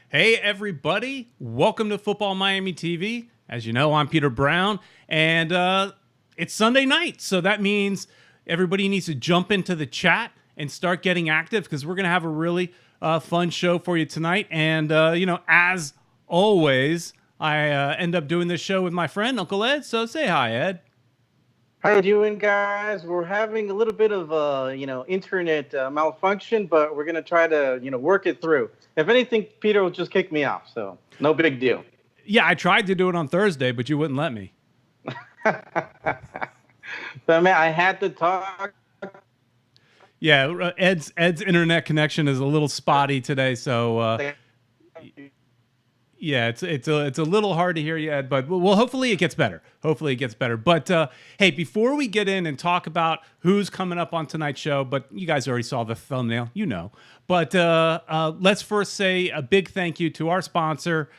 Hey, everybody. Welcome to Football Miami TV. As you know, I'm Peter Brown, and it's Sunday night. So that means everybody needs to jump into the chat and start getting active because we're going to have a really fun show for you tonight. And, as always, I end up doing this show with my friend, Uncle Ed. So say hi, Ed. How you doing, guys? We're having a little bit of internet malfunction, but we're gonna try to work it through. If anything, Peter will just kick me off, so no big deal. Yeah, I tried to do it on Thursday, but you wouldn't let me. But man, I had to talk. Yeah, Ed's internet connection is a little spotty today, so yeah, it's a little hard to hear you, Ed, but well, hopefully it gets better. But hey, before we get in and talk about who's coming up on tonight's show, but you guys already saw the thumbnail, you know. But let's first say a big thank you to our sponsor,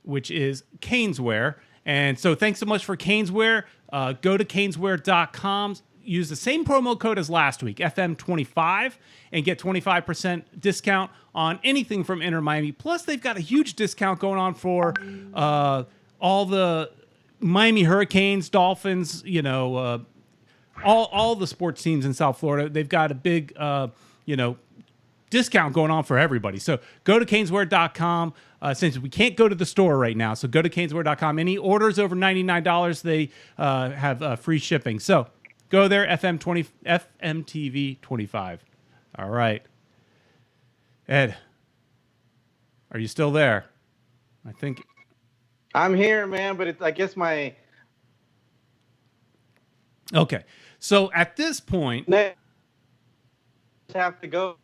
which is Caneswear. And so thanks so much for Caneswear. Go to caneswear.com. Use the same promo code as last week, FM25, and get 25% discount on anything from Inter Miami. Plus, they've got a huge discount going on for all the Miami Hurricanes, Dolphins, all the sports teams in South Florida. They've got a big, discount going on for everybody. So go to caneswear.com. Since we can't go to the store right now, so go to caneswear.com. Any orders over $99, they have free shipping. So go there, FMTV 25. All right. Ed, are you still there? I think I'm here, man, but I guess my... Okay. So at this point... have to go.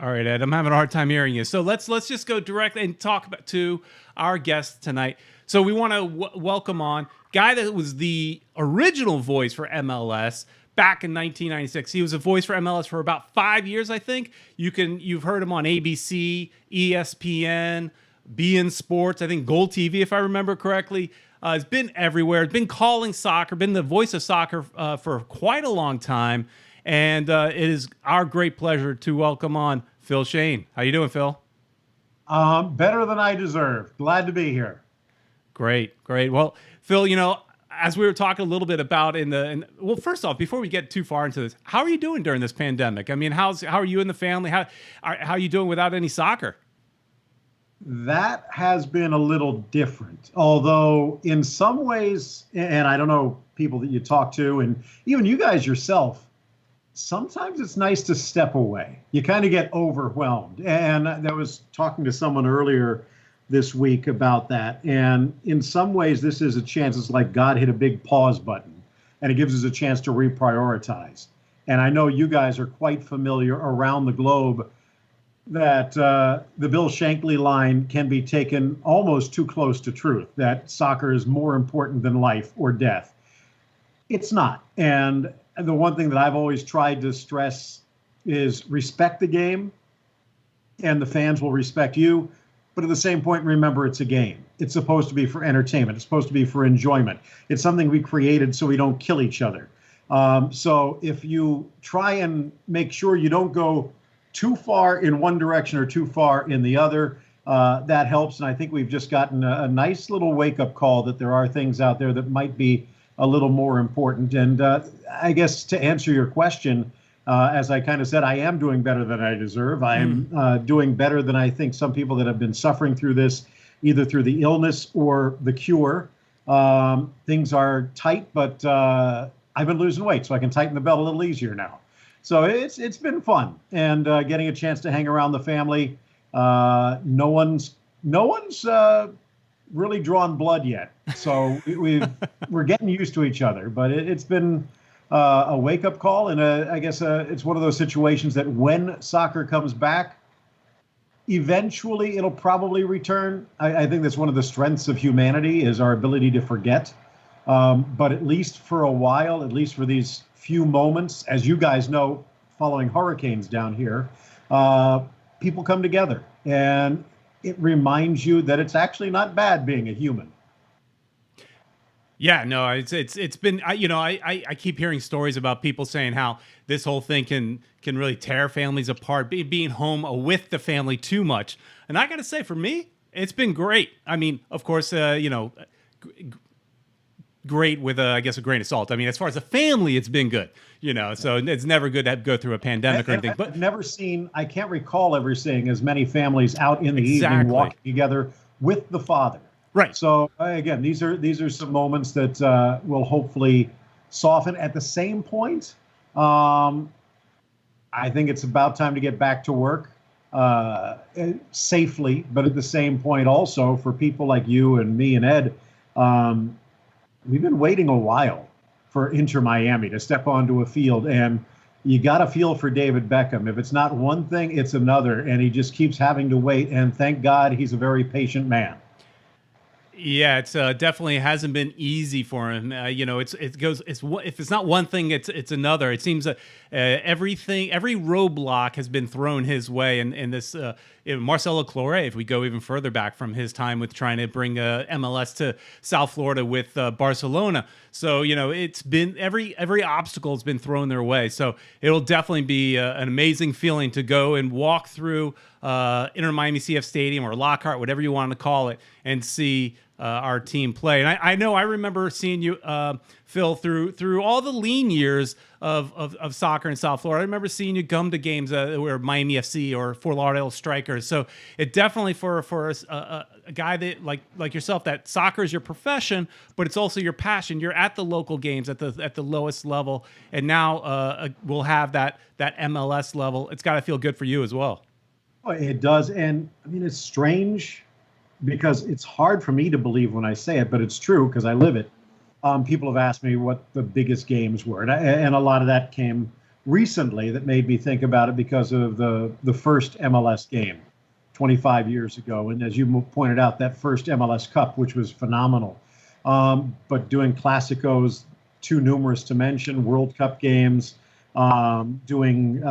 All right, Ed, I'm having a hard time hearing you. So let's just go directly and talk to our guest tonight. So we want to welcome on guy that was the original voice for MLS back in 1996. He was a voice for MLS for about 5 years, I think. You've heard him on ABC, ESPN, Bein Sports, I think GolTV, if I remember correctly. He's been everywhere. He's been calling soccer, been the voice of soccer for quite a long time. And it is our great pleasure to welcome on Phil Schoen. How you doing, Phil? Better than I deserve. Glad to be here. Great. Well, Phil, as we were talking a little bit about well, first off, before we get too far into this, how are you doing during this pandemic? I mean, how are you and the family? How are you doing without any soccer? That has been a little different, although in some ways, and I don't know people that you talk to, and even you guys yourself, sometimes it's nice to step away. You kind of get overwhelmed. And I was talking to someone earlier this week about that. And in some ways, this is a chance. It's like God hit a big pause button, and it gives us a chance to reprioritize. And I know you guys are quite familiar around the globe that the Bill Shankly line can be taken almost too close to truth, that soccer is more important than life or death. It's not. And the one thing that I've always tried to stress is respect the game, and the fans will respect you. But at the same point, remember, it's a game. It's supposed to be for entertainment. It's supposed to be for enjoyment. It's something we created so we don't kill each other. So if you try and make sure you don't go too far in one direction or too far in the other, that helps. And I think we've just gotten a nice little wake-up call that there are things out there that might be a little more important. And I guess to answer your question, as I kind of said, I am doing better than I deserve. I am doing better than I think some people that have been suffering through this, either through the illness or the cure. Things are tight, but I've been losing weight, so I can tighten the belt a little easier now. So it's been fun, and getting a chance to hang around the family. No one's really drawn blood yet, so we're getting used to each other. But it's been a wake-up call, and I guess it's one of those situations that when soccer comes back, eventually it'll probably return. I think that's one of the strengths of humanity is our ability to forget. But at least for a while, at least for these few moments, as you guys know, following hurricanes down here, people come together, and it reminds you that it's actually not bad being a human. Yeah, no, it's been I keep hearing stories about people saying how this whole thing can really tear families apart, being home with the family too much. And I got to say, for me, it's been great. I mean, of course, great with I guess a grain of salt. I mean, as far as a family, it's been good. So it's never good to go through a pandemic or anything. But I've never seen, I can't recall ever seeing as many families out in the evening Exactly. walking together with the father. right. So again, these are some moments that will hopefully soften. At the same point, I think it's about time to get back to work safely. But at the same point, also for people like you and me and Ed, we've been waiting a while for Inter Miami to step onto a field, and you got to feel for David Beckham. If it's not one thing, it's another, and he just keeps having to wait. And thank God he's a very patient man. Yeah, it's definitely hasn't been easy for him. If it's not one thing, it's another. It seems that every roadblock has been thrown his way, and this Marcelo Claure, if we go even further back from his time with trying to bring MLS to South Florida with Barcelona. So it's been every obstacle has been thrown their way. So it'll definitely be an amazing feeling to go and walk through Inter Miami CF Stadium or Lockhart, whatever you want to call it, and see our team play. And I remember seeing you, Phil, through all the lean years of soccer in South Florida. I remember seeing you come to games where Miami FC or Fort Lauderdale Strikers. So it definitely for a guy that like yourself, that soccer is your profession, but it's also your passion. You're at the local games at the lowest level, and now we'll have that MLS level. It's got to feel good for you as well. Oh, it does. And I mean, it's strange because it's hard for me to believe when I say it, but it's true because I live it. People have asked me what the biggest games were, and a lot of that came recently that made me think about it because of the first MLS game 25 years ago. And as you pointed out, that first MLS Cup, which was phenomenal. But doing Clásicos, too numerous to mention, World Cup games, doing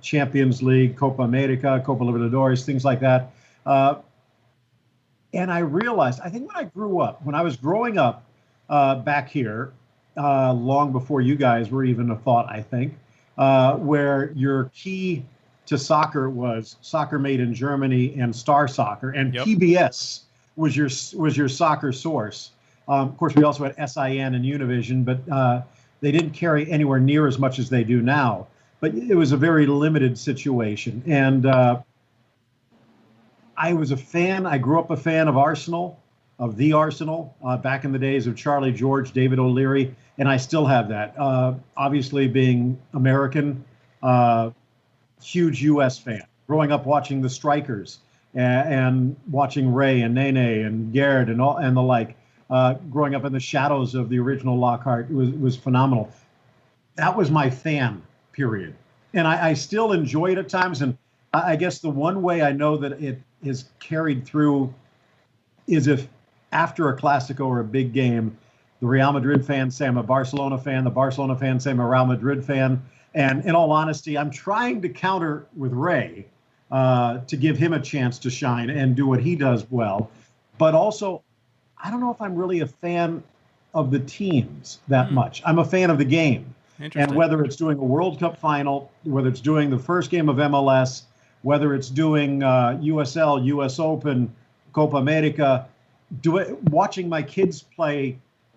Champions League, Copa America, Copa Libertadores, things like that. And I realized, I think when I was growing up back here, long before you guys were even a thought, I think, where your key to soccer was Soccer Made in Germany and Star Soccer, and Yep. PBS was your soccer source. Of course, we also had SIN and Univision, but they didn't carry anywhere near as much as they do now. But it was a very limited situation. And I was a fan. I grew up a fan of Arsenal, of the Arsenal, back in the days of Charlie George, David O'Leary, and I still have that. Obviously, being American, huge U.S. fan. Growing up watching the Strikers and watching Ray and Nene and Garrett and the like. Growing up in the shadows of the original Lockhart was phenomenal. That was my fan period, and I still enjoy it at times. And I guess the one way I know that it is carried through is if after a Clásico or a big game, the Real Madrid fans say I'm a Barcelona fan, the Barcelona fans say I'm a Real Madrid fan. And in all honesty, I'm trying to counter with Ray to give him a chance to shine and do what he does well. But also, I don't know if I'm really a fan of the teams that much. I'm a fan of the game. And whether it's doing a World Cup final, whether it's doing the first game of MLS, whether it's doing USL, US Open, Copa America, watching my kids play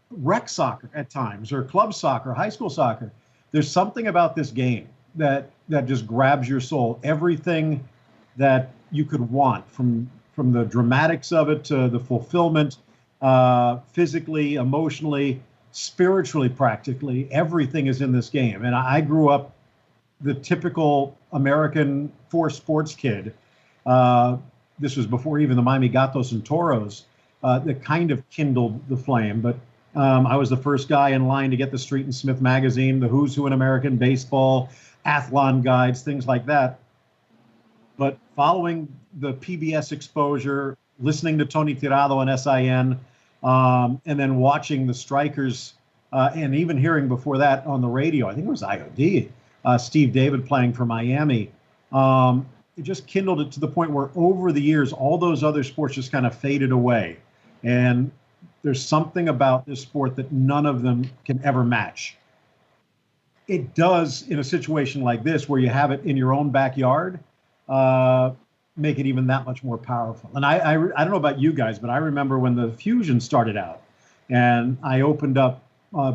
rec soccer at times, or club soccer, high school soccer, there's something about this game that just grabs your soul. Everything that you could want, from the dramatics of it to the fulfillment, physically, emotionally, spiritually, practically, everything is in this game. And I grew up the typical American four sports kid. This was before even the Miami Gatos and Toros that kind of kindled the flame. But I was the first guy in line to get the Street and Smith magazine, the Who's Who in American Baseball, Athlon guides, things like that. But following the PBS exposure, listening to Tony Tirado on SIN, and then watching the Strikers, and even hearing before that on the radio, I think it was IOD, Steve David playing for Miami. It just kindled it to the point where over the years, all those other sports just kind of faded away. And there's something about this sport that none of them can ever match. It does in a situation like this where you have it in your own backyard, make it even that much more powerful. And I don't know about you guys, but I remember when the Fusion started out and I opened up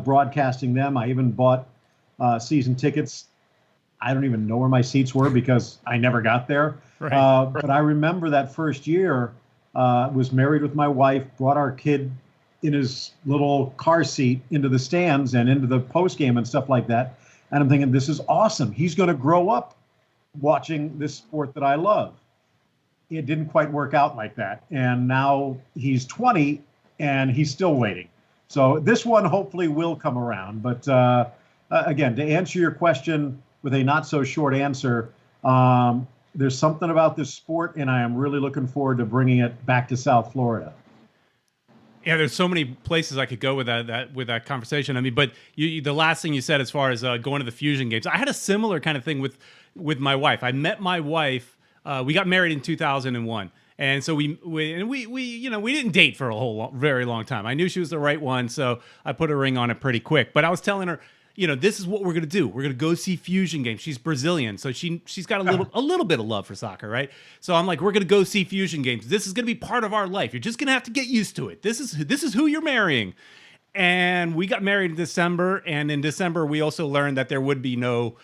broadcasting them. I even bought season tickets. I don't even know where my seats were because I never got there. Right. But I remember that first year, was married with my wife, brought our kid in his little car seat into the stands and into the post game and stuff like that. And I'm thinking, this is awesome. He's going to grow up watching this sport that I love. It didn't quite work out like that. And now he's 20 and he's still waiting. So this one hopefully will come around. But again, to answer your question with a not so short answer, there's something about this sport, and I am really looking forward to bringing it back to South Florida. Yeah, there's so many places I could go with that conversation. I mean, but the last thing you said as far as going to the Fusion games, I had a similar kind of thing with my wife. I met my wife. We got married in 2001, and so we didn't date for a very long time. I knew she was the right one, so I put a ring on it pretty quick. But I was telling her, this is what we're gonna do. We're gonna go see Fusion games. She's Brazilian, so she's got a little bit of love for soccer, right? So I'm like, we're gonna go see Fusion games. This is gonna be part of our life. You're just gonna have to get used to it. This is who you're marrying. And we got married in December, and in December we also learned that there would be no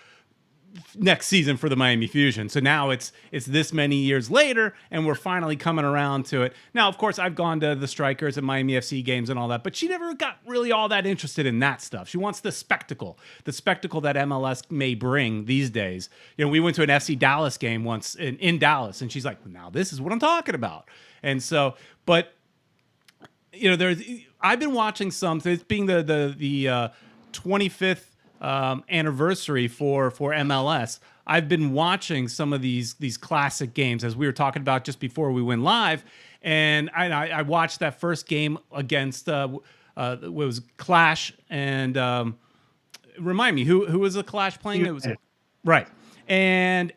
next season for the Miami Fusion. So now it's this many years later, and we're finally coming around to it. Now, of course, I've gone to the Strikers and Miami FC games and all that, but she never got really all that interested in that stuff. She wants the spectacle that MLS may bring these days. We went to an FC Dallas game once in Dallas, and she's like, now this is what I'm talking about. And so, but I've been watching some, it's being the 25th anniversary for MLS. I've been watching some of these classic games, as we were talking about just before we went live, and I watched that first game against it was Clash, and remind me who was the Clash playing? It was right. And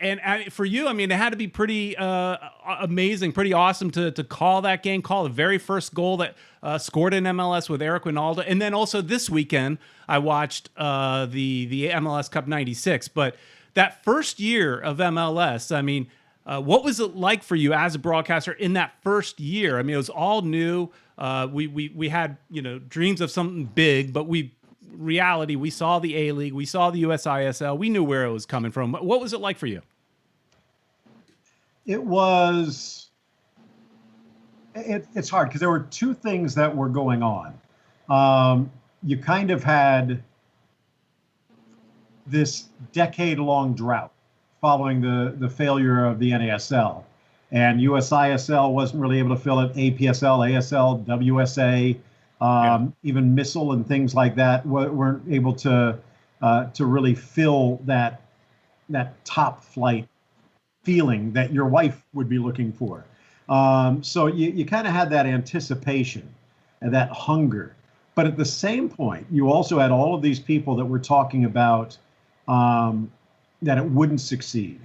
for you, I mean, it had to be pretty amazing, pretty awesome to call that game, call the very first goal that scored in MLS with Eric Winalda. And then also this weekend, I watched the MLS Cup 96. But that first year of MLS, I mean, what was it like for you as a broadcaster in that first year? I mean, it was all new. We had, dreams of something big, but we saw the A-League, we saw the USISL, we knew where it was coming from. What was it like for you? It's hard because there were two things that were going on. You kind of had this decade-long drought following the failure of the NASL, and USISL wasn't really able to fill it. APSL, ASL, WSA, even Missile and things like that weren't able to really fill that top flight feeling that your wife would be looking for. So you kind of had that anticipation and that hunger. But at the same point, you also had all of these people that were talking about that it wouldn't succeed,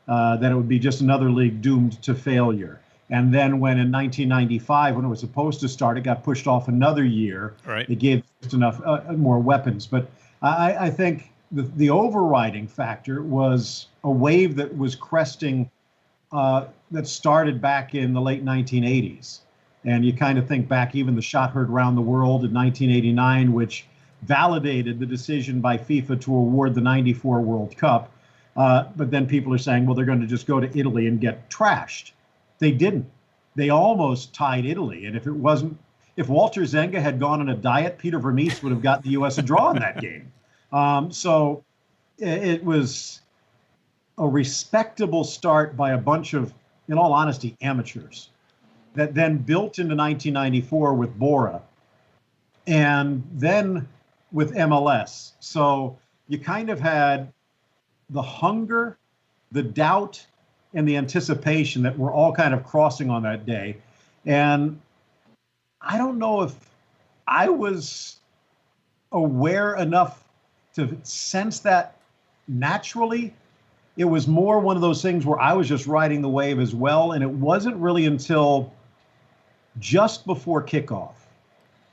that it would be just another league doomed to failure. And then when in 1995, when it was supposed to start, it got pushed off another year. Right. It gave just enough more weapons. But I think the overriding factor was a wave that was cresting that started back in the late 1980s. And you kind of think back, even the shot heard around the world in 1989, which validated the decision by FIFA to award the 94 World Cup. But then people are saying, well, they're going to just go to Italy and get trashed. They didn't. They almost tied Italy. And if Walter Zenga had gone on a diet, Peter Vermees would have got the U.S. a draw in that game. So it was a respectable start by a bunch of, in all honesty, amateurs that then built into 1994 with Bora and then with MLS. So you kind of had the hunger, the doubt, and the anticipation that we're all kind of crossing on that day. And I don't know if I was aware enough to sense that naturally. It was more one of those things where I was just riding the wave as well. And it wasn't really until just before kickoff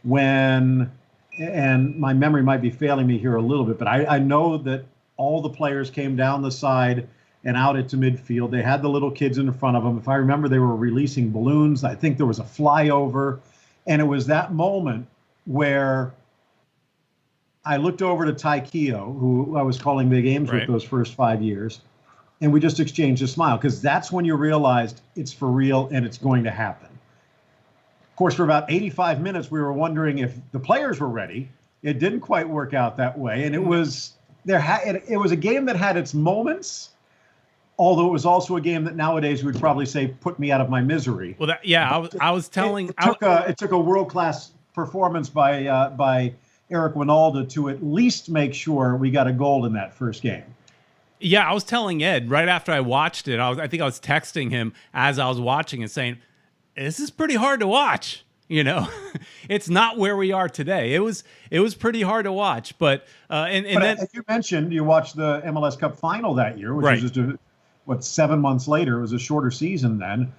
when, and my memory might be failing me here a little bit, but I know that all the players came down the side and out into midfield. They had the little kids in front of them. If I remember, they were releasing balloons. I think there was a flyover. And it was that moment where I looked over to Ty Keogh, who I was calling the games with those first 5 years, and we just exchanged a smile, because that's when you realized it's for real and it's going to happen. Of course, for about 85 minutes, we were wondering if the players were ready. It didn't quite work out that way, and it was a game that had its moments, although it was also a game that nowadays we'd probably say put me out of my misery. Well, I was telling. It took a world-class performance by Eric Winalda to at least make sure we got a goal in that first game. Yeah, I was telling Ed right after I watched it. I think I was texting him as I was watching and saying, "This is pretty hard to watch." You know, it's not where we are today. It was pretty hard to watch, but then as you mentioned, you watched the MLS Cup final that year, which was just 7 months later. It was a shorter season then,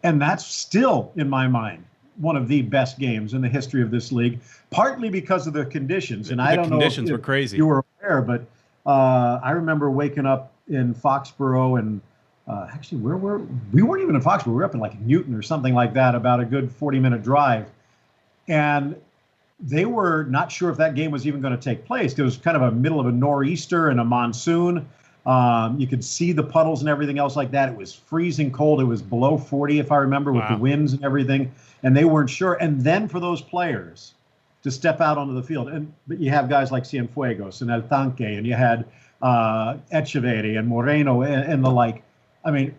and that's still in my mind one of the best games in the history of this league, partly because of the conditions. And I don't know if conditions were crazy. You were aware, but I remember waking up in Foxborough and. Actually, we weren't even in Foxborough. We were up in like Newton or something like that, about a good 40-minute drive. And they were not sure if that game was even going to take place. It was kind of a middle of a nor'easter and a monsoon. You could see the puddles and everything else like that. It was freezing cold. It was below 40, if I remember, with the winds and everything. And they weren't sure. And then for those players to step out onto the field. But you have guys like Cienfuegos and El Tanque, and you had Echeverri and Moreno and the like. I mean,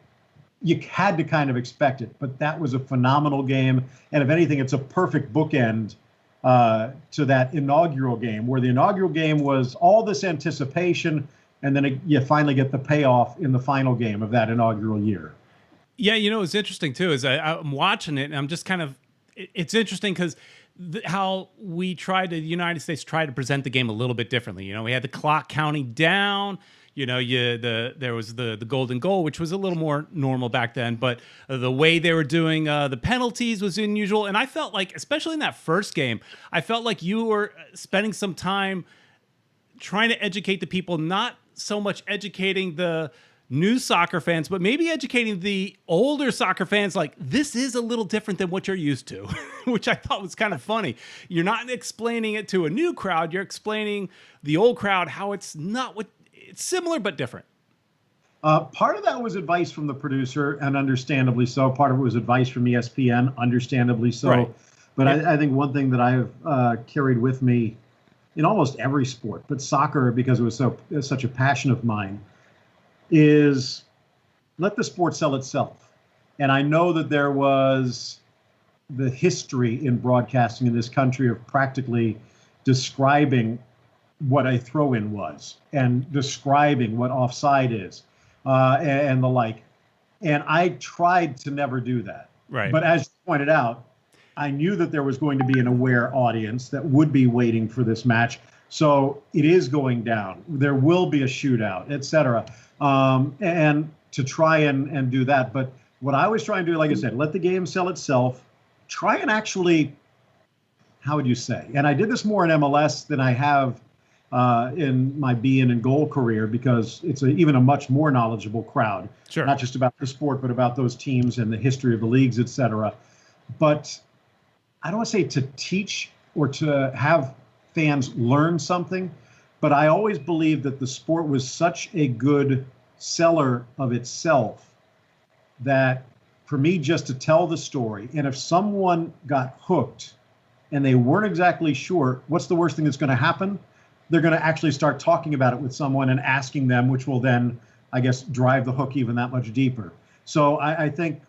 you had to kind of expect it, but that was a phenomenal game. And if anything, it's a perfect bookend to that inaugural game, where the inaugural game was all this anticipation, and then you finally get the payoff in the final game of that inaugural year. Yeah, you know, it's interesting, too, is I'm watching it, and I'm just kind of, it's interesting because how the United States tried to present the game a little bit differently. You know, we had the clock counting down. You know, there was the golden goal, which was a little more normal back then, but the way they were doing the penalties was unusual. And I felt like, especially in that first game, I felt like you were spending some time trying to educate the people, not so much educating the new soccer fans, but maybe educating the older soccer fans, like, this is a little different than what you're used to, which I thought was kind of funny. You're not explaining it to a new crowd. You're explaining the old crowd how it's not what, it's similar but different. Part of that was advice from the producer, and understandably so. Part of it was advice from ESPN, understandably so. Right. But I think one thing that I have carried with me in almost every sport, but soccer, because it was such a passion of mine, is let the sport sell itself. And I know that there was the history in broadcasting in this country of practically describing what a throw-in was and describing what offside is and the like. And I tried to never do that. Right. But as you pointed out, I knew that there was going to be an aware audience that would be waiting for this match. So it is going down. There will be a shootout, et cetera. And to try and do that. But what I was trying to do, like I said, let the game sell itself. Try and actually, how would you say? And I did this more in MLS than I have in my Bein and Goal career, because it's even a much more knowledgeable crowd. Sure. Not just about the sport, but about those teams and the history of the leagues, et cetera. But I don't want to say to teach or to have fans learn something, but I always believed that the sport was such a good seller of itself that for me just to tell the story, and if someone got hooked and they weren't exactly sure what's the worst thing that's going to happen, they're going to actually start talking about it with someone and asking them, which will then, I guess, drive the hook even that much deeper. So I think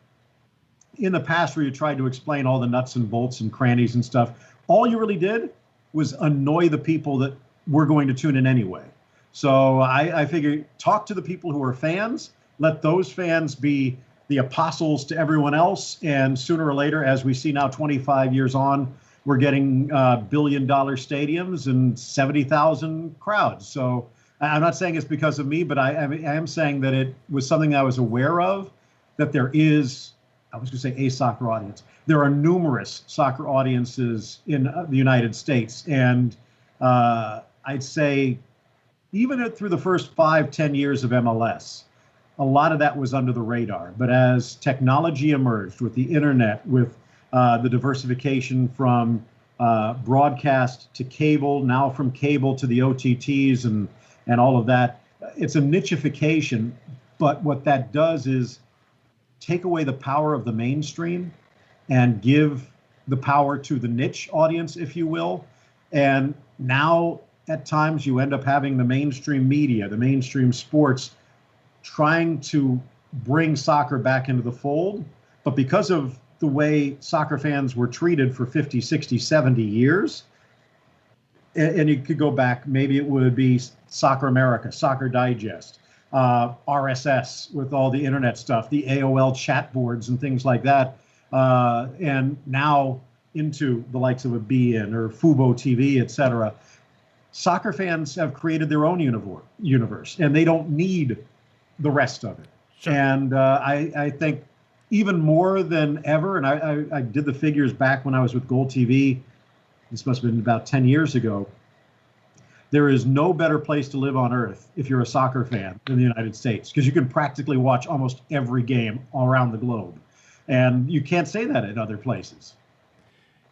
in the past, where you tried to explain all the nuts and bolts and crannies and stuff, all you really did was annoy the people that were going to tune in anyway. So I figure, talk to the people who are fans, let those fans be the apostles to everyone else, and sooner or later, as we see now 25 years on, we're getting billion-dollar stadiums and 70,000 crowds. So I'm not saying it's because of me, but I am saying that it was something I was aware of, that there is was going to say a soccer audience. There are numerous soccer audiences in the United States. And I'd say even through the first 5-10 years of MLS, a lot of that was under the radar. But as technology emerged with the internet, with the diversification from broadcast to cable, now from cable to the OTTs and all of that, it's a nichification. But what that does is take away the power of the mainstream and give the power to the niche audience, if you will. And now at times you end up having the mainstream media, the mainstream sports, trying to bring soccer back into the fold. But because of the way soccer fans were treated for 50, 60, 70 years, and you could go back, maybe it would be Soccer America, Soccer Digest, RSS with all the internet stuff, the AOL chat boards and things like that. And now into the likes of a Bein or Futbol TV, et cetera. Soccer fans have created their own universe, and they don't need the rest of it. Sure. And I think even more than ever, and I did the figures back when I was with GolTV, this must have been about 10 years ago, there is no better place to live on earth if you're a soccer fan in the United States, because you can practically watch almost every game all around the globe. And you can't say that in other places.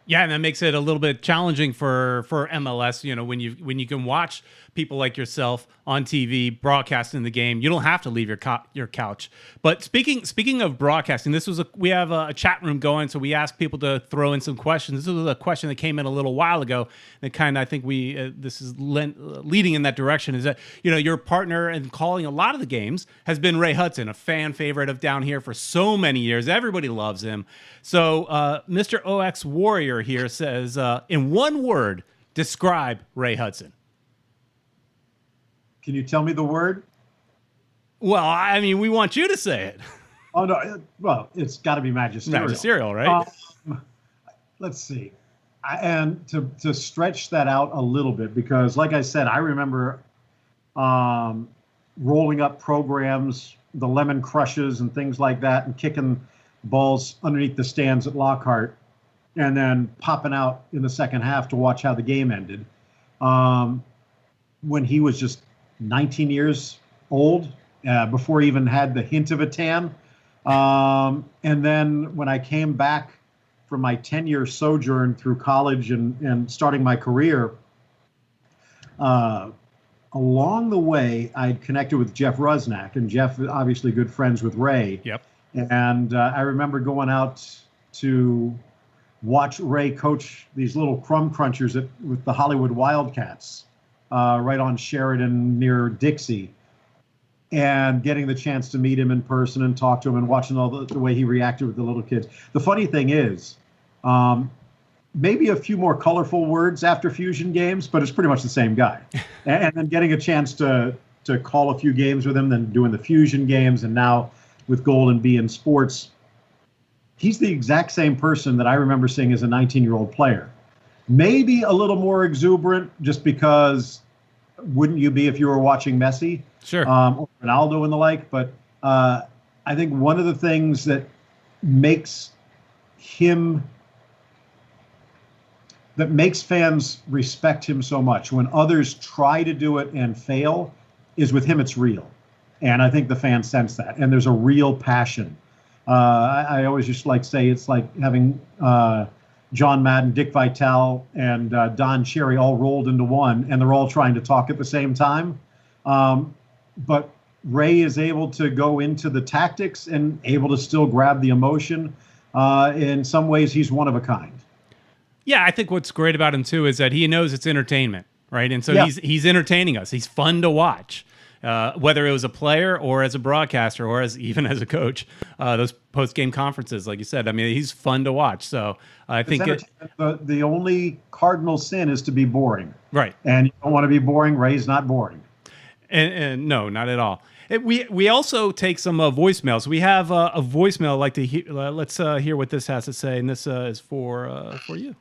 Yeah, and that makes it a little bit challenging for MLS. You know, when you can watch people like yourself on TV broadcasting the game, you don't have to leave your couch. But speaking of broadcasting, we have a chat room going, so we ask people to throw in some questions. This was a question that came in a little while ago, and kind of I think this is leading in that direction. Is that, you know, your partner in calling a lot of the games has been Ray Hudson, a fan favorite of down here for so many years. Everybody loves him. So Mr. OX Warrior here says, in one word, describe Ray Hudson. Can you tell me the word? Well, I mean, we want you to say it. Oh, no. Well, it's got to be magisterial. Magisterial, right? Let's see. And to stretch that out a little bit, because like I said, I remember rolling up programs, the Lemon Crushes and things like that, and kicking balls underneath the stands at Lockhart, and then popping out in the second half to watch how the game ended. When he was just 19 years old, before he even had the hint of a tan. And then when I came back from my 10-year sojourn through college and starting my career, along the way, I'd connected with Jeff Rusnak, and Jeff, obviously good friends with Ray. Yep. And I remember going out to watch Ray coach these little crumb crunchers with the Hollywood Wildcats right on Sheridan near Dixie, and getting the chance to meet him in person and talk to him and watching all the way he reacted with the little kids. The funny thing is, maybe a few more colorful words after Fusion games, but it's pretty much the same guy. And then getting a chance to call a few games with him, then doing the Fusion games, and now with Gold and Bein Sports, he's the exact same person that I remember seeing as a 19-year-old player. Maybe a little more exuberant, just because wouldn't you be if you were watching Messi? Sure. Or Ronaldo and the like. But I think one of the things that makes fans respect him so much when others try to do it and fail is with him it's real. And I think the fans sense that. And there's a real passion. I always just like say it's like having John Madden, Dick Vitale, and Don Cherry all rolled into one, and they're all trying to talk at the same time. But Ray is able to go into the tactics and able to still grab the emotion. In some ways, he's one of a kind. Yeah, I think what's great about him, too, is that he knows it's entertainment, right? And so he's entertaining us. He's fun to watch. Whether it was a player or as a broadcaster or even as a coach, those post-game conferences, like you said, I mean, he's fun to watch. So I think the only cardinal sin is to be boring. Right. And you don't want to be boring. Ray's not boring. And no, not at all. We also take some voicemails. We have a voicemail I'd like to hear. Let's hear what this has to say. And this is for you.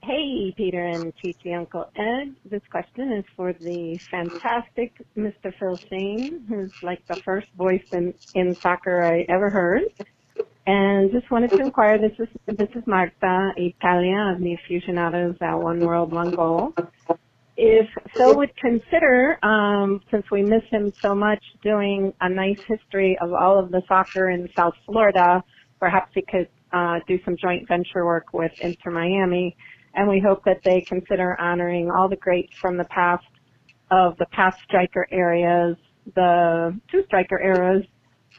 Hey, Peter and Chichi Uncle Ed. This question is for the fantastic Mr. Phil Schoen, who's like the first voice in soccer I ever heard. And just wanted to inquire, this is Marta, Italia, of the aficionados at One World, One Goal. If Phil would consider, since we miss him so much, doing a nice history of all of the soccer in South Florida, perhaps he could do some joint venture work with Inter Miami. And we hope that they consider honoring all the greats from the past striker eras, the 2 striker eras,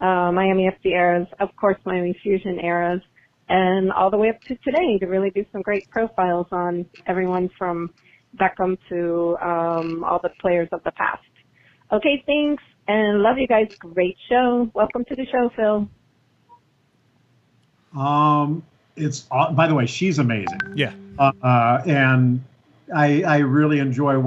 Miami FC eras, of course Miami Fusion eras, and all the way up to today to really do some great profiles on everyone from Beckham to all the players of the past. Okay, thanks, and love you guys. Great show. Welcome to the show, Phil. It's by the way, she's amazing. Yeah. And I really enjoy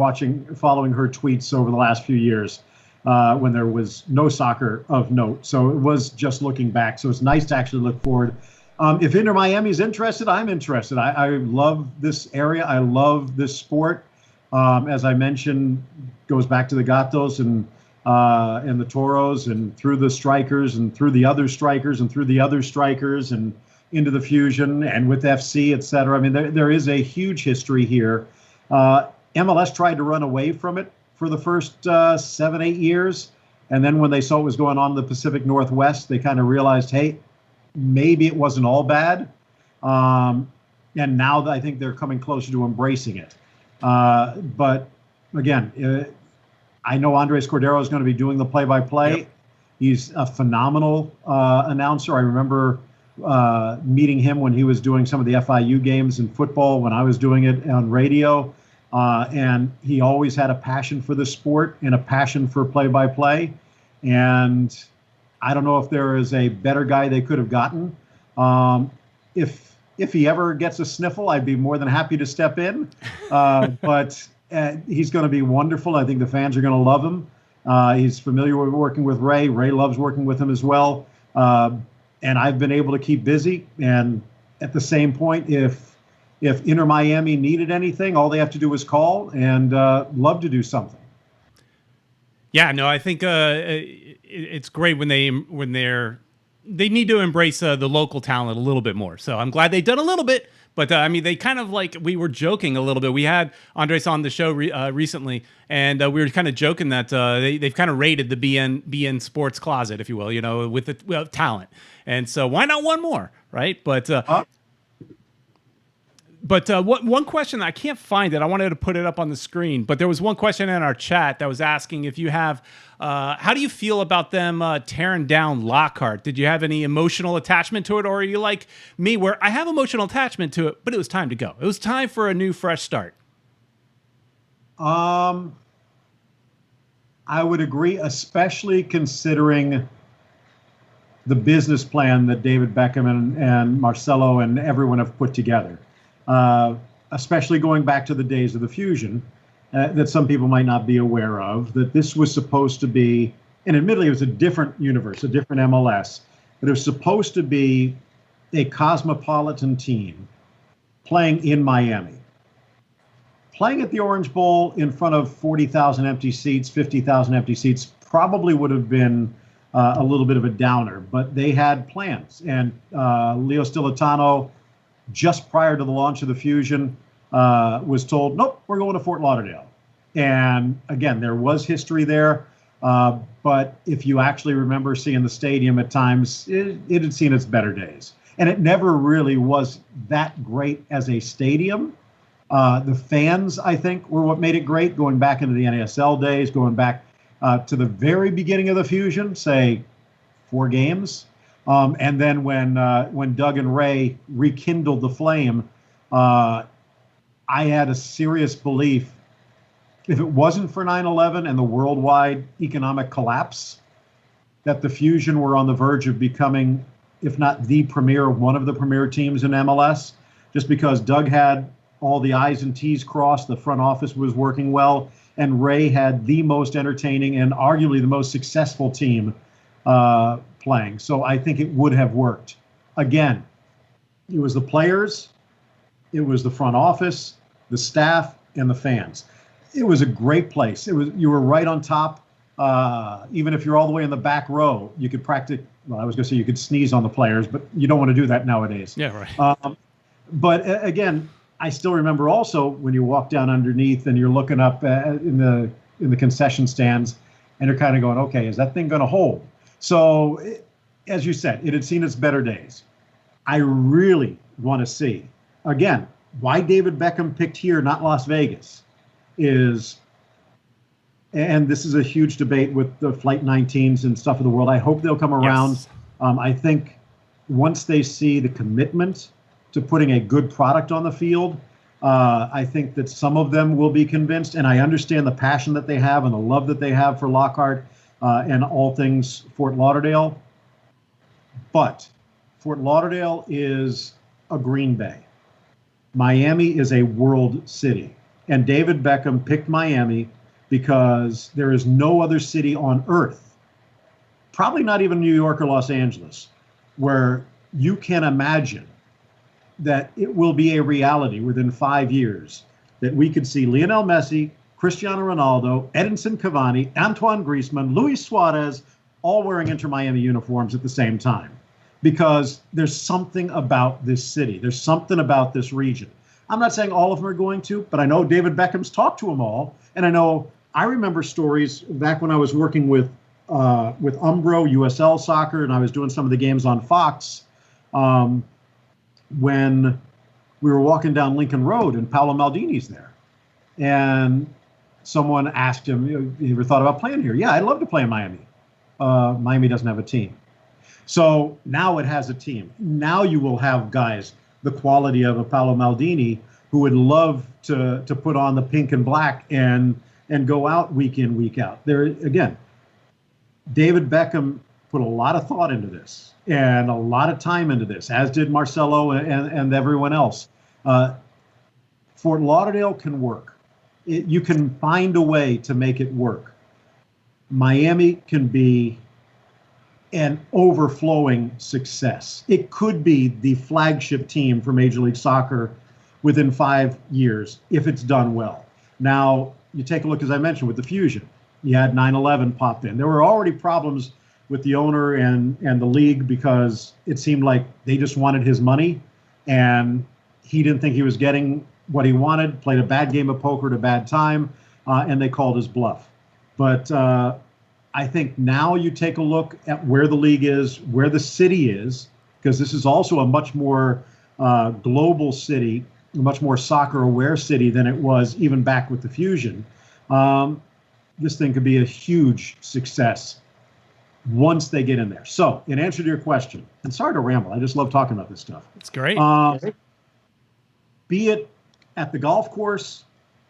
following her tweets over the last few years when there was no soccer of note. So it was just looking back. So it's nice to actually look forward. If Inter Miami's interested, I'm interested. I love this area. I love this sport. As I mentioned, goes back to the Gatos and the Toros and through the strikers and through the other strikers and through the other strikers and into the Fusion and with FC, et cetera. I mean, there is a huge history here. MLS tried to run away from it for the first 7-8 years. And then when they saw what was going on in the Pacific Northwest, they kind of realized, hey, maybe it wasn't all bad. And now I think they're coming closer to embracing it. But again, I know Andres Cordero is going to be doing the play-by-play. Yep. He's a phenomenal announcer. I remember meeting him when he was doing some of the FIU games in football when I was doing it on radio. And he always had a passion for the sport and a passion for play-by-play. And I don't know if there is a better guy they could have gotten. If he ever gets a sniffle, I'd be more than happy to step in. But he's going to be wonderful. I think the fans are going to love him. He's familiar with working with Ray. Ray loves working with him as well. And I've been able to keep busy. And at the same point, if Inter Miami needed anything, all they have to do is call and love to do something. Yeah, no, I think it's great when they need to embrace the local talent a little bit more. So I'm glad they've done a little bit. But, I mean, they kind of like, we were joking a little bit. We had Andres on the show recently, and we were kind of joking that they've kind of raided the Bein Sports closet, if you will, with the talent. And so why not one more, right? But one question, I can't find it. I wanted to put it up on the screen, but there was one question in our chat that was asking if you have, how do you feel about them tearing down Lockhart? Did you have any emotional attachment to it, or are you like me where I have emotional attachment to it, but it was time to go? It was time for a new, fresh start. I would agree, especially considering the business plan that David Beckham and Marcelo and everyone have put together. Especially going back to the days of the Fusion, that some people might not be aware of, that this was supposed to be, and admittedly it was a different universe, a different MLS, but it was supposed to be a cosmopolitan team playing in Miami. Playing at the Orange Bowl in front of 40,000 empty seats, 50,000 empty seats, probably would have been a little bit of a downer, but they had plans. And Leo Stilitano, just prior to the launch of the Fusion, was told, nope, we're going to Fort Lauderdale. And again, there was history there. But if you actually remember seeing the stadium at times, it had seen its better days. And it never really was that great as a stadium. The fans, I think, were what made it great, going back into the NASL days, going back to the very beginning of the Fusion, say 4 games. And then when Doug and Ray rekindled the flame, I had a serious belief, if it wasn't for 9/11 and the worldwide economic collapse, that the Fusion were on the verge of becoming, if not the premier, one of the premier teams in MLS, just because Doug had all the I's and T's crossed, the front office was working well, and Ray had the most entertaining and arguably the most successful team playing. So I think it would have worked. Again, it was the players, it was the front office, the staff, and the fans. It was a great place. You were right on top. Even if you're all the way in the back row, you could well, I was going to say you could sneeze on the players, but you don't want to do that nowadays. Yeah, right. But again, I still remember also when you walk down underneath and you're looking up in the concession stands, and you're kind of going, okay, is that thing going to hold? So, as you said, it had seen its better days. I really want to see, again, why David Beckham picked here, not Las Vegas, is, and this is a huge debate with the Flight 19s and stuff of the world. I hope they'll come around. Yes. I think once they see the commitment to putting a good product on the field, I think that some of them will be convinced, and I understand the passion that they have and the love that they have for Lockhart and all things Fort Lauderdale. But Fort Lauderdale is a Green Bay. Miami is a world city. And David Beckham picked Miami because there is no other city on earth, probably not even New York or Los Angeles, where you can imagine that it will be a reality within 5 years that we could see Lionel Messi, Cristiano Ronaldo, Edinson Cavani, Antoine Griezmann, Luis Suarez, all wearing Inter Miami uniforms at the same time. Because there's something about this city. There's something about this region. I'm not saying all of them are going to, but I know David Beckham's talked to them all. And I remember stories back when I was working with Umbro, USL Soccer, and I was doing some of the games on Fox, when we were walking down Lincoln Road and Paolo Maldini's there. And someone asked him, you ever thought about playing here? Yeah, I'd love to play in Miami. Miami doesn't have a team. So now it has a team. Now you will have guys the quality of a Paolo Maldini who would love to put on the pink and black and go out week in, week out. There again, David Beckham put a lot of thought into this and a lot of time into this, as did Marcelo and everyone else. Fort Lauderdale can work. You can find a way to make it work. Miami can be an overflowing success. It could be the flagship team for Major League Soccer within 5 years if it's done well. Now, you take a look, as I mentioned, with the Fusion. You had 9/11 pop in. There were already problems with the owner and the league because it seemed like they just wanted his money, and he didn't think he was getting what he wanted, played a bad game of poker at a bad time, and they called his bluff. But I think now you take a look at where the league is, where the city is, because this is also a much more global city, a much more soccer-aware city than it was even back with the Fusion. This thing could be a huge success once they get in there. So, in answer to your question, and sorry to ramble, I just love talking about this stuff. It's great. Be it at the golf course,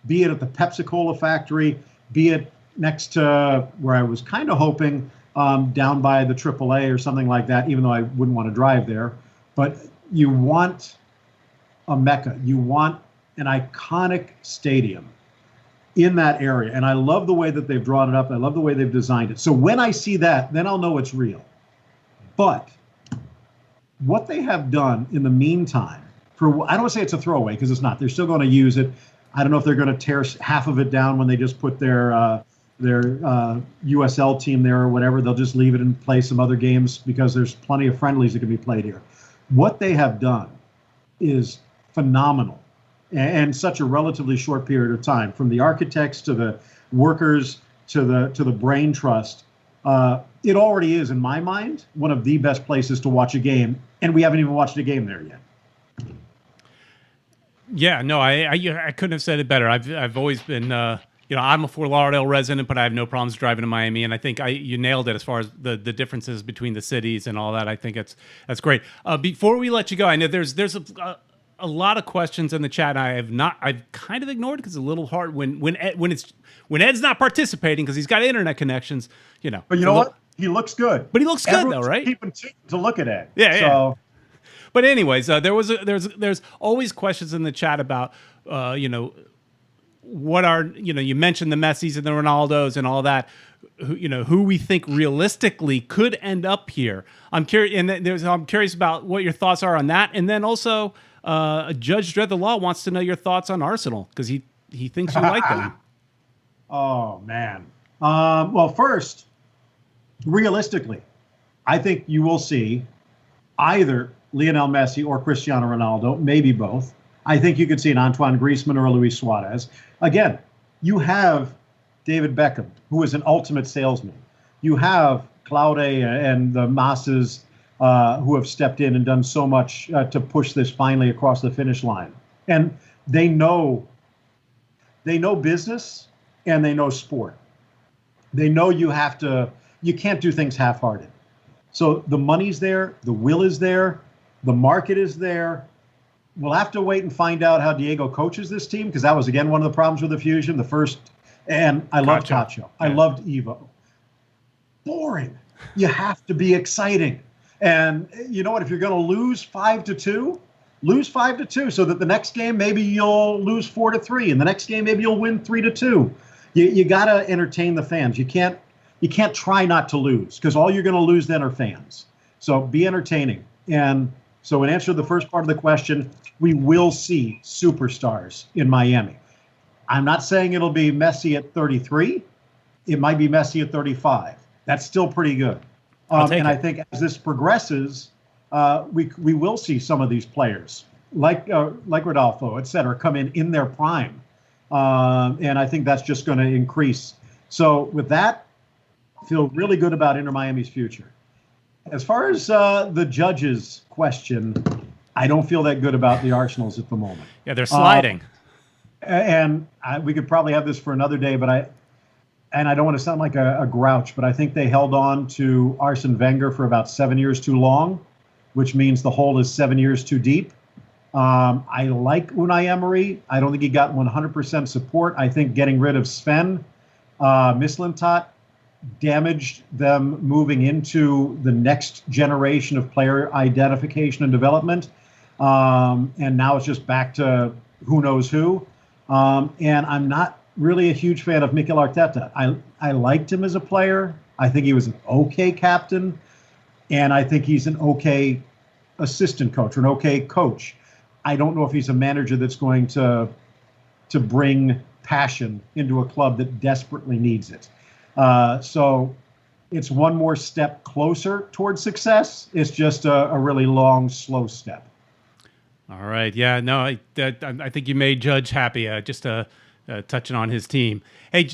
be it at the Pepsi-Cola factory, be it next to where I was kind of hoping, down by the AAA or something like that, even though I wouldn't want to drive there. But you want a mecca. You want an iconic stadium in that area. And I love the way that they've drawn it up. I love the way they've designed it. So when I see that, then I'll know it's real. But what they have done in the meantime, I don't want to say it's a throwaway because it's not. They're still going to use it. I don't know if they're going to tear half of it down when they just put their USL team there or whatever. They'll just leave it and play some other games because there's plenty of friendlies that can be played here. What they have done is phenomenal, and such a relatively short period of time, from the architects to the workers to the brain trust. It already is, in my mind, one of the best places to watch a game, and we haven't even watched a game there yet. Yeah, no, I couldn't have said it better. I've always been, I'm a Fort Lauderdale resident, but I have no problems driving to Miami, and I think you nailed it as far as the differences between the cities and all that. I think that's great. Before we let you go, I know there's a lot of questions in the chat. I've kind of ignored it because it's a little hard when Ed's not participating because he's got internet connections. But you know what? He looks good. But he looks good though, right? Keeping to look at Ed. Yeah. So. But anyways, there's always questions in the chat about what are you mentioned the Messis and the Ronaldos and all that, who we think realistically could end up here. I'm curious about what your thoughts are on that, and then also Judge Dredd the Law wants to know your thoughts on Arsenal because he thinks you like them. Oh man. Well, first, realistically, I think you will see either Lionel Messi or Cristiano Ronaldo, maybe both. I think you could see an Antoine Griezmann or a Luis Suarez. Again, you have David Beckham, who is an ultimate salesman. You have Claude and the masses who have stepped in and done so much to push this finally across the finish line. And they know business and they know sport. They know you can't do things half-hearted. So the money's there, the will is there, the market is there. We'll have to wait and find out how Diego coaches this team, because that was, again, one of the problems with the Fusion. And I loved Cacho. Yeah. I loved Evo. Boring. You have to be exciting. And you know what? If you're going to lose 5-2, lose 5-2, so that the next game maybe you'll lose 4-3, and the next game maybe you'll win 3-2. You got to entertain the fans. You can't try not to lose, because all you're going to lose then are fans. So be entertaining. And so in answer to the first part of the question, we will see superstars in Miami. I'm not saying it'll be Messi at 33. It might be Messi at 35. That's still pretty good. And I think as this progresses, we will see some of these players like Rodolfo, et cetera, come in their prime. And I think that's just going to increase. So with that, I feel really good about Inter Miami's future. As far as the judges question, I don't feel that good about the Arsenals at the moment. Yeah, they're sliding. We could probably have this for another day, but I don't want to sound like a grouch, but I think they held on to Arsene Wenger for about 7 years too long, which means the hole is 7 years too deep. I like Unai Emery. I don't think he got 100% support. I think getting rid of Sven Mislintat damaged them moving into the next generation of player identification and development. And now it's just back to who knows who. And I'm not really a huge fan of Mikel Arteta. I liked him as a player. I think he was an okay captain. And I think he's an okay assistant coach or an okay coach. I don't know if he's a manager that's going to bring passion into a club that desperately needs it. So it's one more step closer towards success. It's just a really long, slow step. All right. Yeah, no, I think you made Judge happy, just touching on his team. Hey,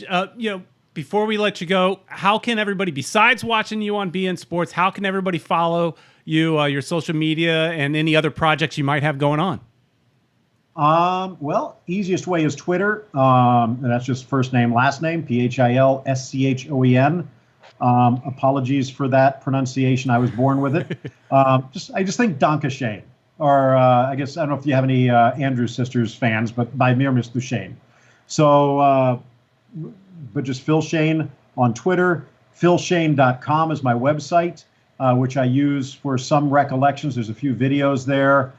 before we let you go, how can everybody, besides watching you on Bein Sports, how can everybody follow you, your social media, and any other projects you might have going on? Well, easiest way is Twitter. And that's just first name, last name, PHILSCHOEN. Apologies for that pronunciation. I was born with it. I just think Dankeschön. Or I guess, I don't know if you have any Andrews Sisters fans, but by mir Miss Duchesne. So, but just Phil Schoen on Twitter. PhilSchoen.com is my website, which I use for some recollections. There's a few videos there.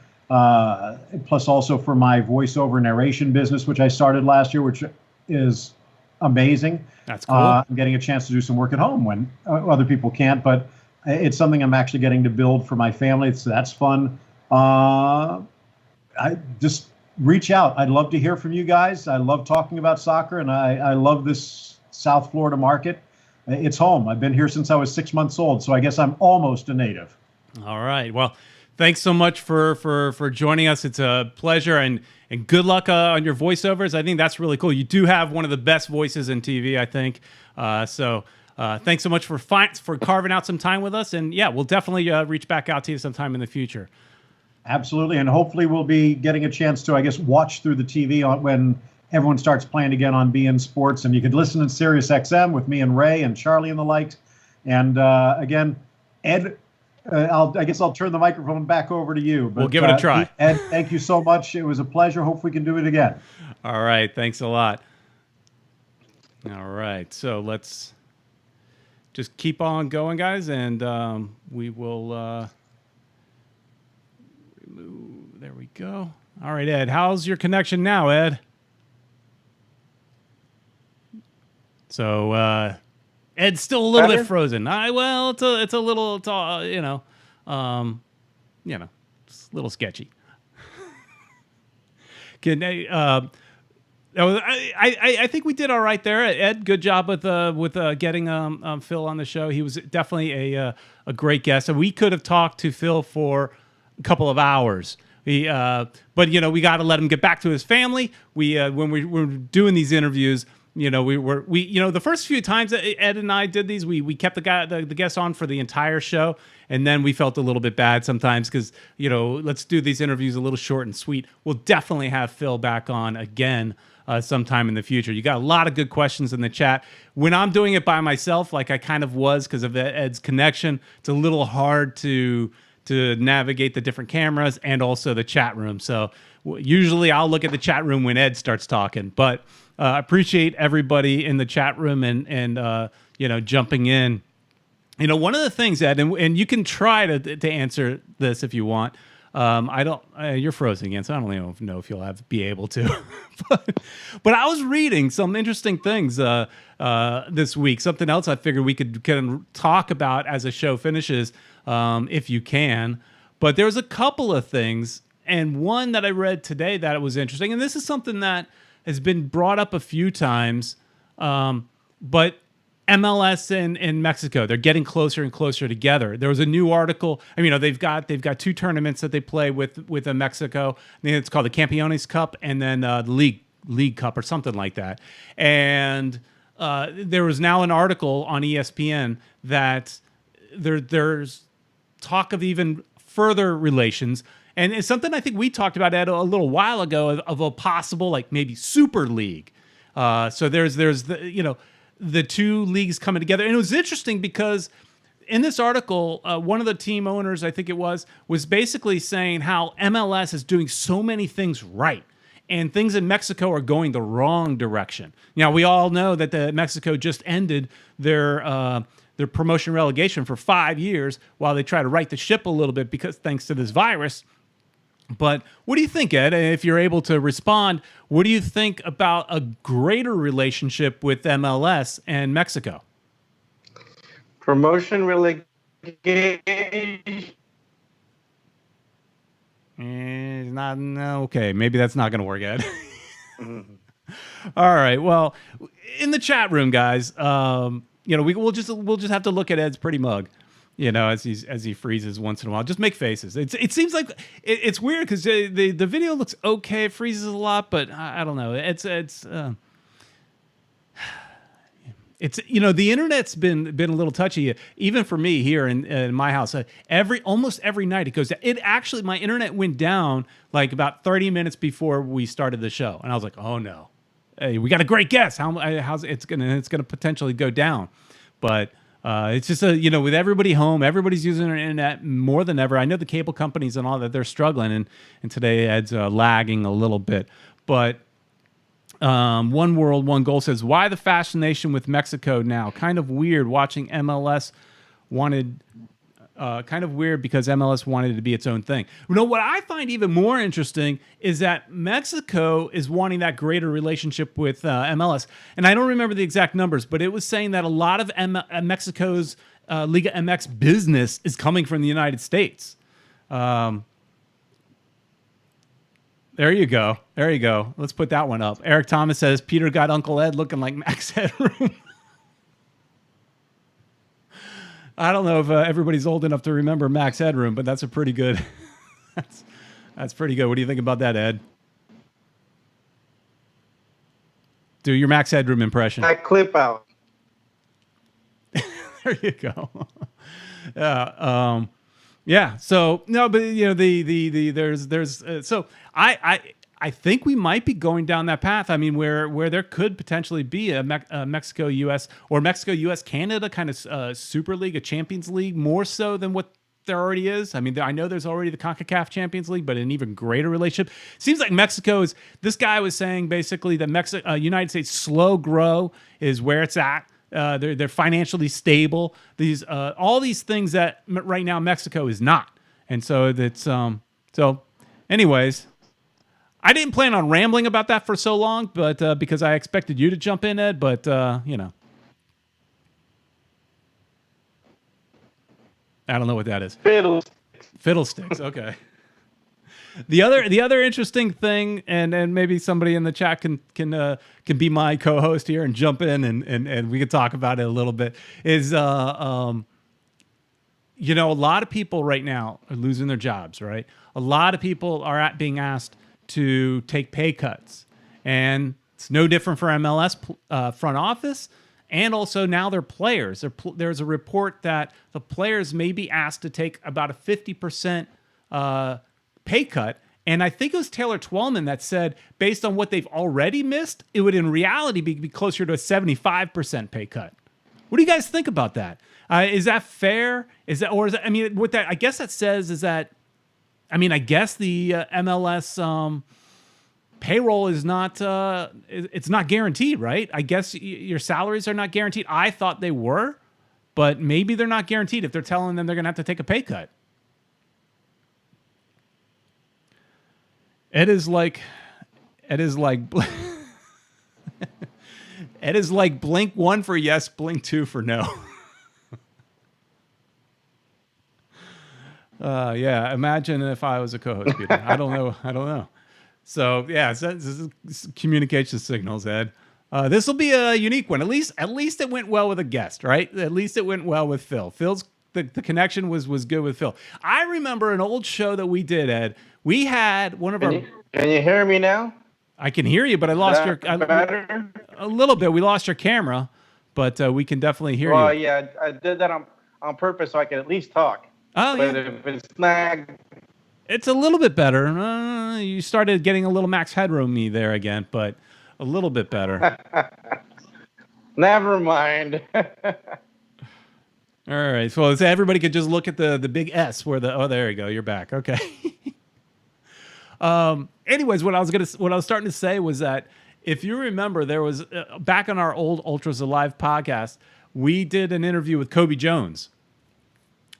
Plus also for my voiceover narration business, which I started last year, which is amazing. That's cool. I'm getting a chance to do some work at home when other people can't, but it's something I'm actually getting to build for my family. So that's fun. I just reach out. I'd love to hear from you guys. I love talking about soccer, and I love this South Florida market. It's home. I've been here since I was 6 months old, so I guess I'm almost a native. All right. Well, thanks so much for joining us. It's a pleasure, and good luck on your voiceovers. I think that's really cool. You do have one of the best voices in TV, I think. So thanks so much for carving out some time with us. And yeah, we'll definitely reach back out to you sometime in the future. Absolutely. And hopefully we'll be getting a chance to, I guess, watch through the TV when everyone starts playing again on Bein Sports. And you could listen in Sirius XM with me and Ray and Charlie and the likes. And again, Ed, I guess I'll turn the microphone back over to you. But, we'll give it a try. Ed, thank you so much. It was a pleasure. Hope we can do it again. All right. Thanks a lot. All right. So let's just keep on going, guys. And we will... There we go. All right, Ed. How's your connection now, Ed? So Ed's still a little bit frozen. Well, it's a little, it's a little sketchy. I think we did all right there, Ed. Good job with getting Phil on the show. He was definitely a great guest, and we could have talked to Phil for a couple of hours. But we got to let him get back to his family. When we were doing these interviews, the first few times that Ed and I did these, we kept the guest on for the entire show, and then we felt a little bit bad sometimes because let's do these interviews a little short and sweet. We'll definitely have Phil back on again sometime in the future. You got a lot of good questions in the chat. When I'm doing it by myself, like I kind of was because of Ed's connection, it's a little hard to navigate the different cameras and also the chat room. So usually I'll look at the chat room when Ed starts talking, but appreciate everybody in the chat room and jumping in. One of the things, Ed, and you can try to answer this if you want. I don't. You're frozen again, so I don't even know if you'll be able to. but I was reading some interesting things this week. Something else I figured we could kind of talk about as the show finishes, if you can. But there's a couple of things, and one that I read today that was interesting. And this is something that has been brought up a few times, but MLS and Mexico, they're getting closer and closer together. There was a new article. I mean, they've got two tournaments that they play with Mexico. I think it's called the Campeones Cup and then the League Cup or something like that. And there was now an article on ESPN that there's talk of even further relations. And it's something I think we talked about, Ed, a little while ago of a possible like maybe super league. So there's the two leagues coming together. And it was interesting because in this article, one of the team owners, I think it was basically saying how MLS is doing so many things right and things in Mexico are going the wrong direction. Now, we all know that Mexico just ended their promotion relegation for 5 years while they try to right the ship a little bit because thanks to this virus. But what do you think, Ed? If you're able to respond, what do you think about a greater relationship with MLS and Mexico? Promotion relegation. Okay. Maybe that's not going to work, Ed. All right. Well, in the chat room, guys, we'll just have to look at Ed's pretty mug. As he freezes once in a while, just make faces. It seems like it's weird because the video looks okay. It freezes a lot, but I don't know. It's the internet's been a little touchy, even for me here in my house. Almost every night it goes down. My internet went down like about 30 minutes before we started the show, and I was like, oh no, hey, we got a great guest. How's it's gonna potentially go down, but. It's just with everybody home, everybody's using their internet more than ever. I know the cable companies and all that, they're struggling, and today Ed's lagging a little bit. But One World, One Goal says, why the fascination with Mexico now? Kind of weird watching MLS kind of weird because MLS wanted it to be its own thing. What I find even more interesting is that Mexico is wanting that greater relationship with MLS. And I don't remember the exact numbers, but it was saying that a lot of Mexico's Liga MX business is coming from the United States. There you go. Let's put that one up. Eric Thomas says, Peter got Uncle Ed looking like Max Headroom. I don't know if everybody's old enough to remember Max Headroom, but that's a pretty good. that's pretty good. What do you think about that, Ed? Do your Max Headroom impression. That clip out. There you go. Yeah. So no, but there's so I think we might be going down that path. I mean, where there could potentially be a Mexico U.S. or Mexico U.S. Canada kind of Super League, a Champions League, more so than what there already is. I mean, I know there's already the CONCACAF Champions League, but an even greater relationship. Seems like Mexico is. This guy was saying basically that United States slow grow is where it's at. They're financially stable. These all these things that right now Mexico is not, and so that's so. Anyways. I didn't plan on rambling about that for so long, but because I expected you to jump in, Ed, but, I don't know what that is. Fiddlesticks. Fiddlesticks, okay. The other interesting thing, and maybe somebody in the chat can be my co-host here and jump in and we can talk about it a little bit, is a lot of people right now are losing their jobs, right? A lot of people are being asked to take pay cuts, and it's no different for MLS front office. And also now they're players. There's a report that the players may be asked to take about a 50% pay cut. And I think it was Taylor Twellman that said, based on what they've already missed, it would in reality be closer to a 75% pay cut. What do you guys think about that? Is that fair? What that, I guess that says is that, I guess the MLS payroll is not, it's not guaranteed, right? I guess your salaries are not guaranteed. I thought they were, but maybe they're not guaranteed if they're telling them they're going to have to take a pay cut. Ed is like blink 1 for yes, blink 2 for no. Yeah, imagine if I was a co-host, Peter. I don't know. So yeah, this is communication signals, Ed. This will be a unique one. At least it went well with a guest, right? At least it went well with Phil. The connection was good with Phil. I remember an old show that we did, Ed. We had one of our. Can you hear me now? I can hear you, but I lost better? A little bit. We lost your camera, but we can definitely hear you. Well, yeah, I did that on purpose so I could at least talk. Oh, but yeah. if it's not, it's a little bit better. You started getting a little max headroom-y there again, but a little bit better. Never mind. All right. So everybody could just look at the big S where there you go. You're back. Okay. Anyways, what I was starting to say was that if you remember, there was back on our old Ultras Alive podcast, we did an interview with Kobe Jones.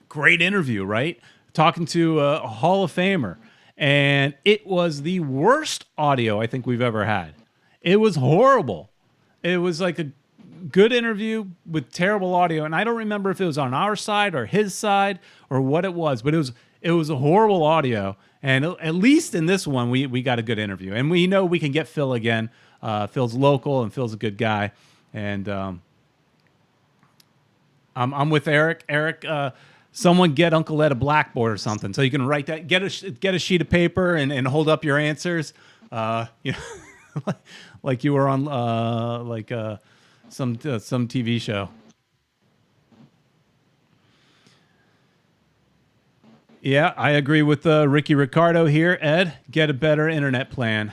Great interview, right? Talking to a Hall of Famer. And it was the worst audio I think we've ever had. It was horrible. It was like a good interview with terrible audio. And I don't remember if it was on our side or his side or what it was, but it was a horrible audio. And at least in this one, we got a good interview. And we know we can get Phil again. Phil's local and Phil's a good guy. And I'm with Eric. Eric, someone get Uncle Ed a blackboard or something so you can write that. Get a sheet of paper and hold up your answers. Like you were on some TV show. Yeah, I agree with Ricky Ricardo here. Ed, get a better internet plan.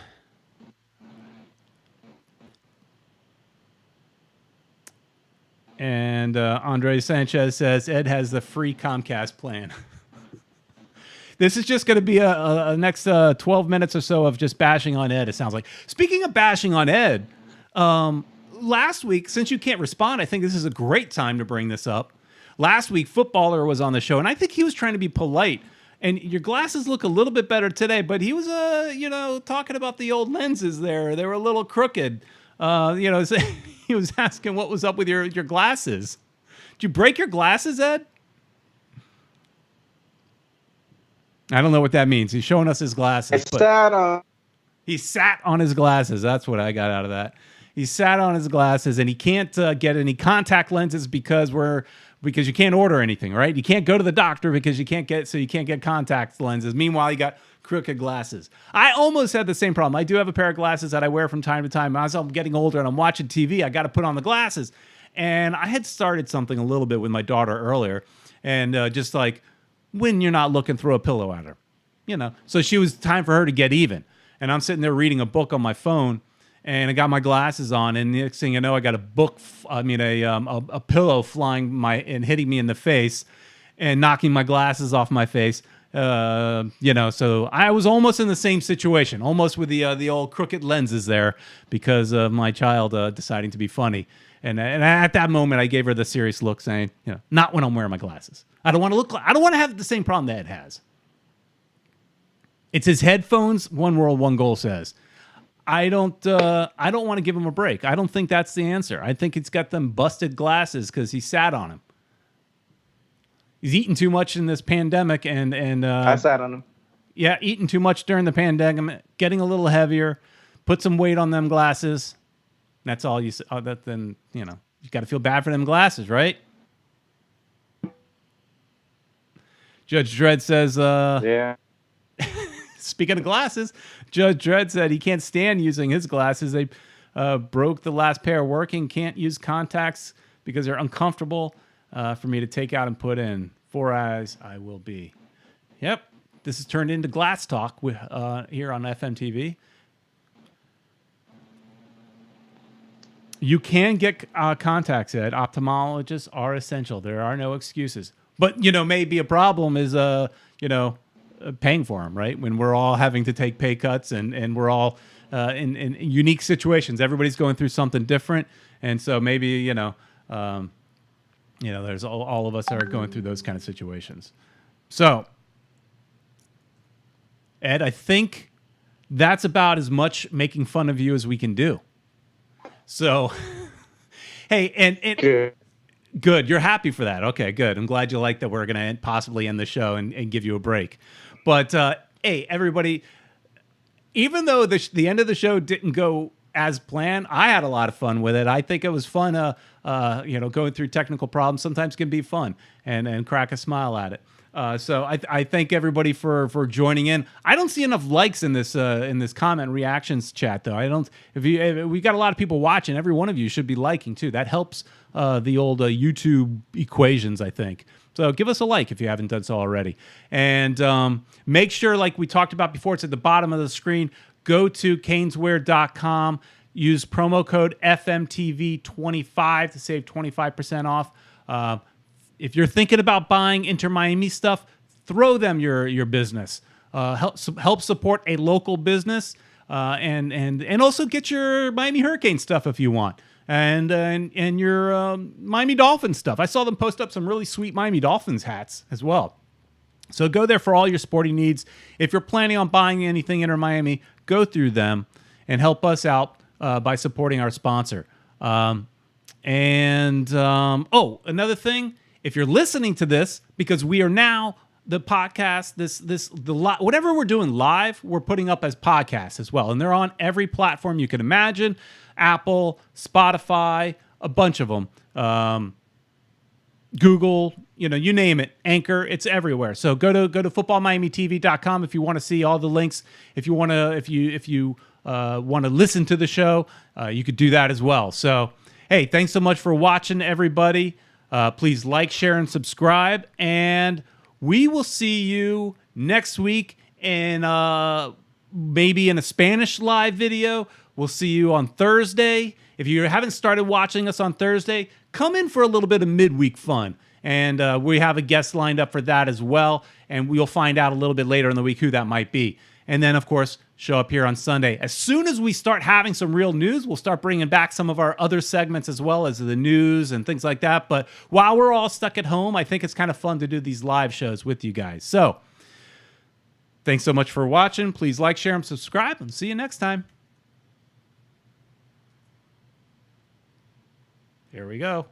And Andre Sanchez says, Ed has the free Comcast plan. This is just going to be a next 12 minutes or so of just bashing on Ed, it sounds like. Speaking of bashing on Ed, last week, since you can't respond, I think this is a great time to bring this up. Last week, Footballer was on the show, and I think he was trying to be polite. And your glasses look a little bit better today, but he was, talking about the old lenses there. They were a little crooked. He was asking what was up with your glasses. Did you break your glasses, Ed? I don't know what that means. He's showing us his glasses. He sat on his glasses. That's what I got out of that. He sat on his glasses, and he can't get any contact lenses because you can't order anything, right? You can't go to the doctor because you can't get contact lenses. Meanwhile, you got crooked glasses. I almost had the same problem. I do have a pair of glasses that I wear from time to time. As I'm getting older and I'm watching TV, I got to put on the glasses. And I had started something a little bit with my daughter earlier, and just like when you're not looking, throw a pillow at her, So she was time for her to get even. And I'm sitting there reading a book on my phone, and I got my glasses on, and the next thing you know, I got a pillow flying and hitting me in the face, and knocking my glasses off my face. So I was almost in the same situation, almost with the old crooked lenses there, because of my child deciding to be funny. And at that moment, I gave her the serious look, saying, not when I'm wearing my glasses. I don't want to have the same problem that Ed has. It's his headphones. One world, one goal says. I don't want to give him a break. I don't think that's the answer. I think it's got them busted glasses because he sat on him. He's eaten too much in this pandemic, and I sat on him. Yeah, eating too much during the pandemic, getting a little heavier, put some weight on them glasses. That's all you. Then you got to feel bad for them glasses, right? Judge Dredd says, Yeah. speaking of glasses, Judge Dredd said he can't stand using his glasses. They broke the last pair working. Can't use contacts because they're uncomfortable for me to take out and put in. 4 eyes, I will be. Yep. This has turned into glass talk here on FMTV. You can get contacts, Ed. Ophthalmologists are essential. There are no excuses. But, maybe a problem is, paying for them, right? When we're all having to take pay cuts and we're all in unique situations. Everybody's going through something different. And so maybe, there's all of us are going through those kind of situations. So, Ed, I think that's about as much making fun of you as we can do. So, hey, and good. You're happy for that. Okay, good. I'm glad you like that. We're going to possibly end the show and give you a break. But, hey, everybody, even though the end of the show didn't go as planned, I had a lot of fun with it. I think it was fun, going through technical problems sometimes can be fun and crack a smile at it. So I thank everybody for joining in. I don't see enough likes in this comment reactions chat though. If we got a lot of people watching, every one of you should be liking too. That helps the old YouTube equations, I think. So give us a like if you haven't done so already, and make sure, like we talked about before, it's at the bottom of the screen. Go to caneswear.com. Use promo code FMTV25 to save 25% off. If you're thinking about buying Inter Miami stuff, throw them your business. Help support a local business, and also get your Miami Hurricane stuff if you want, and your Miami Dolphins stuff. I saw them post up some really sweet Miami Dolphins hats as well. So go there for all your sporting needs. If you're planning on buying anything Inter Miami, go through them and help us out by supporting our sponsor. Another thing. If you're listening to this, because we are now the podcast, whatever we're doing live, we're putting up as podcasts as well, and they're on every platform you can imagine: Apple, Spotify, a bunch of them, Google, you name it, Anchor, it's everywhere. So go to footballmiamitv.com if you want to see all the links. If you want to listen to the show, you could do that as well. So hey, thanks so much for watching, everybody. Please like, share, and subscribe. And we will see you next week in maybe in a Spanish live video. We'll see you on Thursday. If you haven't started watching us on Thursday, come in for a little bit of midweek fun. And we have a guest lined up for that as well. And we'll find out a little bit later in the week who that might be. And then, of course, show up here on Sunday. As soon as we start having some real news, we'll start bringing back some of our other segments as well as the news and things like that. But while we're all stuck at home, I think it's kind of fun to do these live shows with you guys. So thanks so much for watching. Please like, share, and subscribe, and see you next time. Here we go.